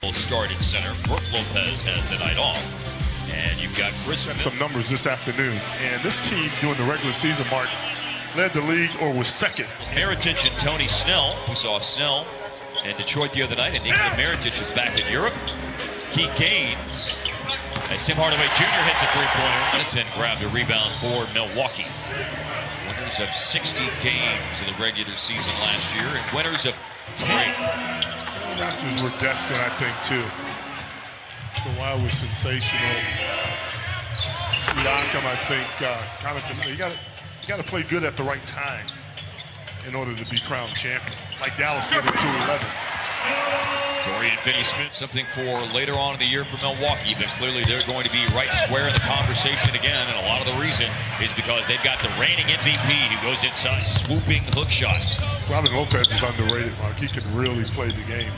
Starting center. Brooke Lopez has the night off. And you've got Chris. Some numbers this afternoon. And this team during the regular season, Mark, led the league or was second. Meritage and Tony Snell. We saw Snell in Detroit the other night. And Nikola Meritage is back in Europe. Key Gaines. As Tim Hardaway Jr. hits a three-pointer. Huntington grabbed a rebound for Milwaukee. Winners of 60 games in the regular season last year. And winners of 10. Raptors were destined, I think, too. Kawhi was sensational. Siakam, I think, you got to play good at the right time in order to be crowned champion. Like Dallas getting to 11. Dorian Finney-Smith, something for later on in the year for Milwaukee, but clearly they're going to be right square in the conversation again, and a lot of the reason is because they've got the reigning MVP who goes inside, swooping hook shot. Robin Lopez is underrated, Mark. He can really play the game.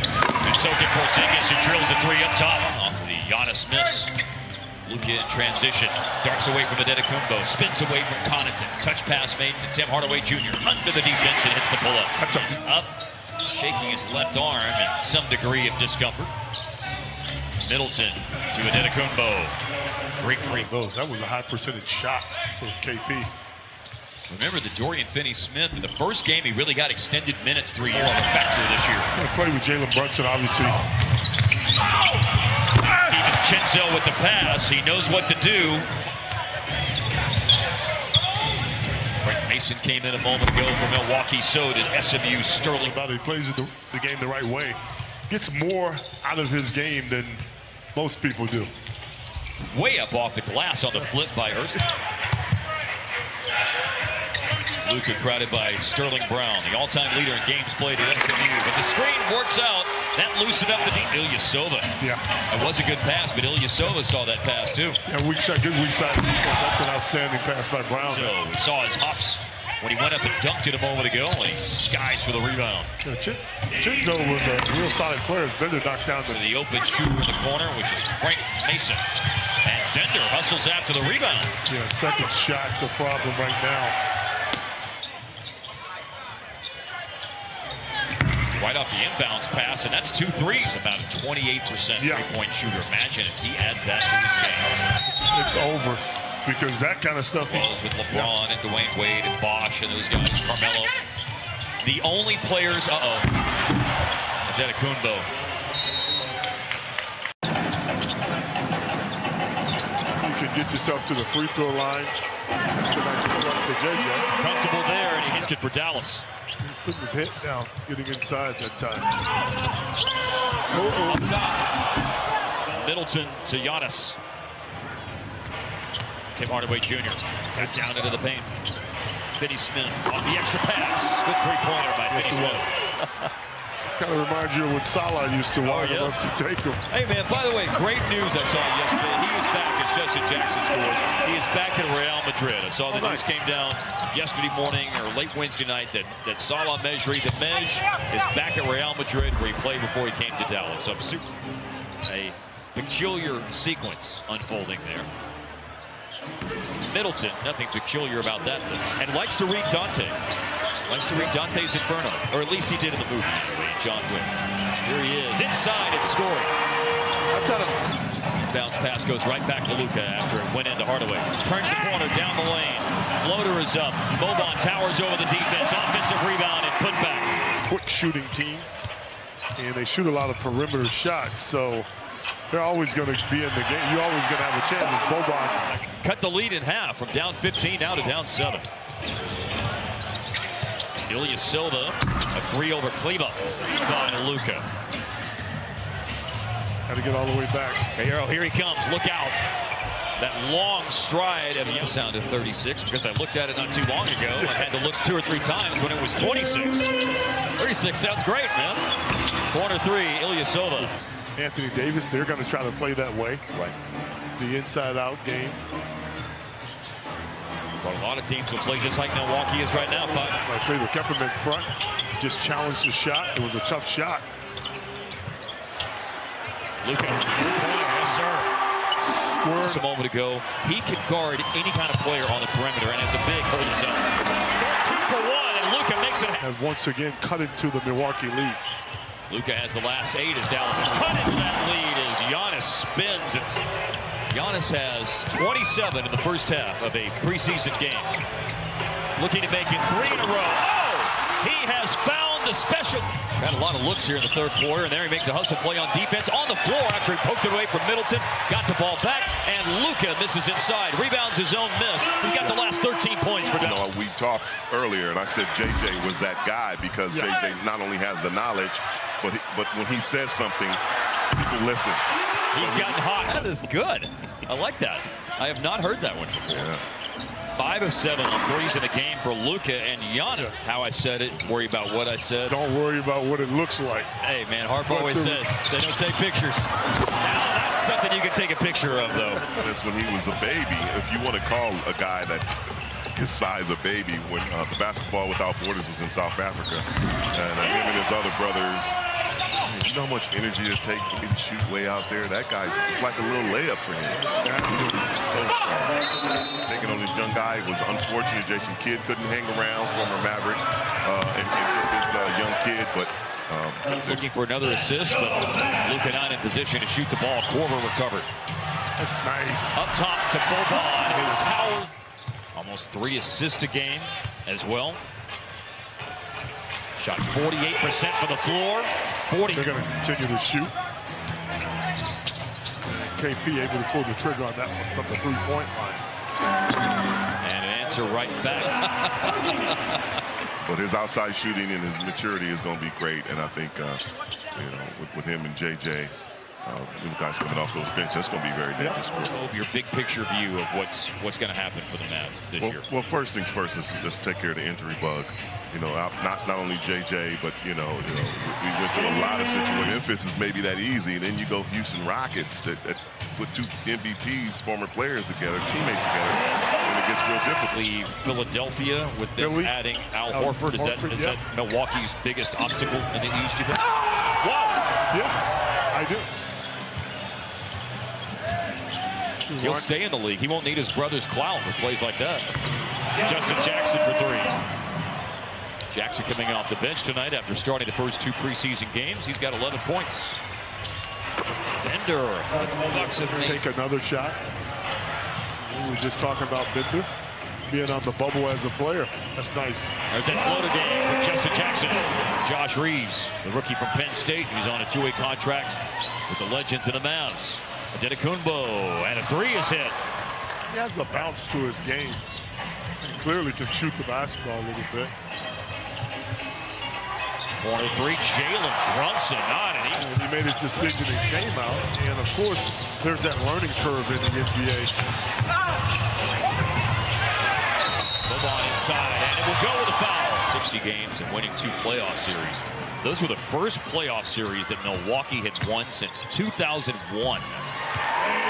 And so can Porzingis, who drills a three up top off of the Giannis miss. Luka in transition, darts away from Adetokounmpo, spins away from Connaughton. Touch pass made to Tim Hardaway Jr. Under the defense and hits the pull-up. Up, shaking his left arm in some degree of discomfort. Middleton to Adetokounmpo. Great free. That was a high percentage shot for KP. Remember the Dorian Finney-Smith, in the first game he really got extended minutes 3 years on the factor this year. He played with Jalen Brunson, obviously. DiVincenzo with the pass. He knows what to do. Frank Mason came in a moment ago for Milwaukee. So did SMU Sterling. He plays the game the right way. Gets more out of his game than most people do. Way up off the glass on the flip by Hurst. Luka crowded by Sterling Brown, the all-time leader in games played at SMU. But the screen works out. That loosened up the deep. Ilyasova. Yeah. That was a good pass, but Ilyasova saw that pass too. Yeah, weak side, good weak side defense. That's an outstanding pass by Brown. So we saw his hops when he went up and dunked it a moment ago, and he skies for the rebound. Yeah, Chinzo was a real solid player as Bender knocks down the open shooter in the corner, which is Frank Mason. And Bender hustles after the rebound. Yeah, second shot's a problem right now. Right off the inbounds pass, and that's 2 threes. About a 28% three-point shooter. Imagine if he adds that to his game. It's over, because that kind of stuff. Well, with LeBron and Dwayne Wade and Bosh and those guys, Carmelo. The only players, Adetokounmpo. You can get yourself to the free throw line. Comfortable there, and he hits it for Dallas. Putting his head down, getting inside that time. Middleton to Giannis. Tim Hardaway Jr. Pass down into the paint. Finney-Smith off the extra pass. Good three-pointer by Finney-Smith. Kind of reminds you of when Salah used to walk up to take him. Hey, man, by the way, great news I saw yesterday. He was back as Justin Jackson scores. He is back at Real Madrid. I saw the news came down yesterday morning or late Wednesday night that Salah Mejri, the Mej, is back at Real Madrid where he played before he came to Dallas. So a peculiar sequence unfolding there. Middleton, nothing peculiar about that, and likes to read Dante. Likes to read Dante's Inferno, or at least he did in the movie anyway, John Wick. Here he is, inside and scoring. Bounce pass goes right back to Luka after it went into Hardaway. Turns the corner down the lane. Floater is up. Boban towers over the defense. Offensive rebound and put back. Quick shooting team, and they shoot a lot of perimeter shots, so they're always going to be in the game. You're always going to have a chance as Boban. Cut the lead in half from down 15 now to down 7. Ilyasova, a 3 over Kleba. By Luka. Got to get all the way back. Here he comes. Look out. That long stride of the sound of 36, because I looked at it not too long ago. I had to look 2 or 3 times when it was 26. 36 sounds great, man. Corner 3, Ilyasova. Anthony Davis, they're going to try to play that way. Right. The inside-out game. Well, a lot of teams will play just like Milwaukee is right now. My favorite, kept him in front, just challenged the shot. It was a tough shot. Luka, yes, sir. Just a moment ago, he can guard any kind of player on the perimeter, and as a big, hold his own. 2 for 1, and Luka makes it. Have once again cut into the Milwaukee lead. Luka has the last 8 as Dallas has cut into that lead as Giannis spins. Giannis has 27 in the first half of a preseason game. Looking to make it 3 in a row. Oh! He has found the special. Got a lot of looks here in the third quarter, and there he makes a hustle play on defense on the floor after he poked it away from Middleton. Got the ball back, and Luka misses inside. Rebounds his own miss. He's got the last 13 points for Dolan. We talked earlier, and I said JJ was that guy because JJ not only has the knowledge, but when he says something, people listen. He's gotten hot. That is good. I like that. I have not heard that one before. Yeah. 5 of 7 on threes in the game for Luka and Giannis. How I said it, worry about what I said. Don't worry about what it looks like. Hey, man, Harp always says they don't take pictures. Now that's something you can take a picture of, though. That's when he was a baby. If you want to call a guy that's his size a baby, when the Basketball Without Borders was in South Africa, and him and his other brothers, you know how much energy it takes for me to shoot way out there? That guy, it's like a little layup for him. So strong. Taking on this young guy, it was unfortunate. Jason Kidd couldn't hang around, former Maverick, and get this young kid, but looking for another assist, but Luka not in position to shoot the ball. Korver recovered. That's nice. Up top to Boban, who is Howard. Almost 3 assists a game as well. Shot 48% from the floor. 40. They're going to continue to shoot. KP able to pull the trigger on that one from the 3-point line. And an answer right back. But his outside shooting and his maturity is going to be great, and I think with him and JJ, you guys coming off those benches, that's going to be very dangerous. Your big picture view of what's going to happen for the Mavs this year. Well, first things first is let's take care of the injury bug. Not only JJ, but we went through a lot of situations. Memphis is maybe that easy, and then you go Houston Rockets that put 2 MVPs, former players together, teammates together, and it gets real difficult. Leave Philadelphia with them adding Al Horford. Is that Milwaukee's biggest obstacle in the East, you think? Whoa! Yes, I do. He'll stay in the league. He won't need his brother's clout for plays like that. Justin Jackson for 3. Jackson coming off the bench tonight after starting the first 2 preseason games. He's got 11 points. Bender. The Bucks have take another shot. We were just talking about Bender being on the bubble as a player. That's nice. There's that floater game with Justin Jackson. Josh Reeves, the rookie from Penn State. He's on a 2-way contract with the Legends and the Mavs. Antetokounmpo, and a 3 is hit. He has a bounce to his game. He clearly can shoot the basketball a little bit. Corner 3, Jalen Brunson on it. And he made his decision and came out. And of course, there's that learning curve in the NBA. Boban inside, and it will go with a foul. 60 games and winning 2 playoff series. Those were the first playoff series that Milwaukee had won since 2001.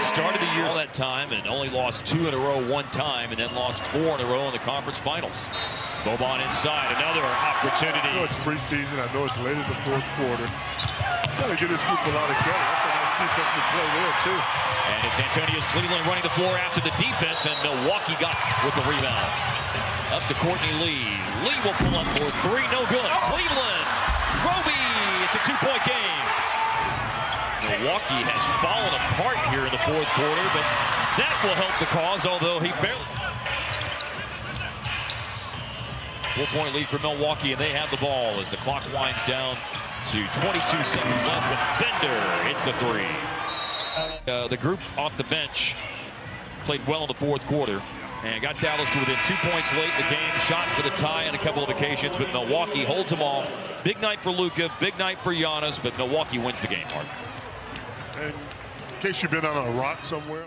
Started the year all that time and only lost 2 in a row one time, and then lost 4 in a row in the conference finals. Boban inside, another opportunity. I know it's preseason. I know it's late in the 4th quarter. Got to get this group a lot of credit. That's a nice defensive play there, too. And it's Antonius Cleveland running the floor after the defense, and Milwaukee got with the rebound. Up to Courtney Lee. Lee will pull up for 3, no good. Cleveland, Roby, it's a 2-point game. Milwaukee has fallen apart here in the 4th quarter, but that will help the cause, although he barely. 4-point lead for Milwaukee, and they have the ball as the clock winds down to 22 seconds left with Bender. It's the 3. The group off the bench played well in the 4th quarter and got Dallas to within 2 points late in the game. Shot for the tie on a couple of occasions, but Milwaukee holds them off. Big night for Luka, big night for Giannis, but Milwaukee wins the game, Mark. And in case you've been on a rock somewhere.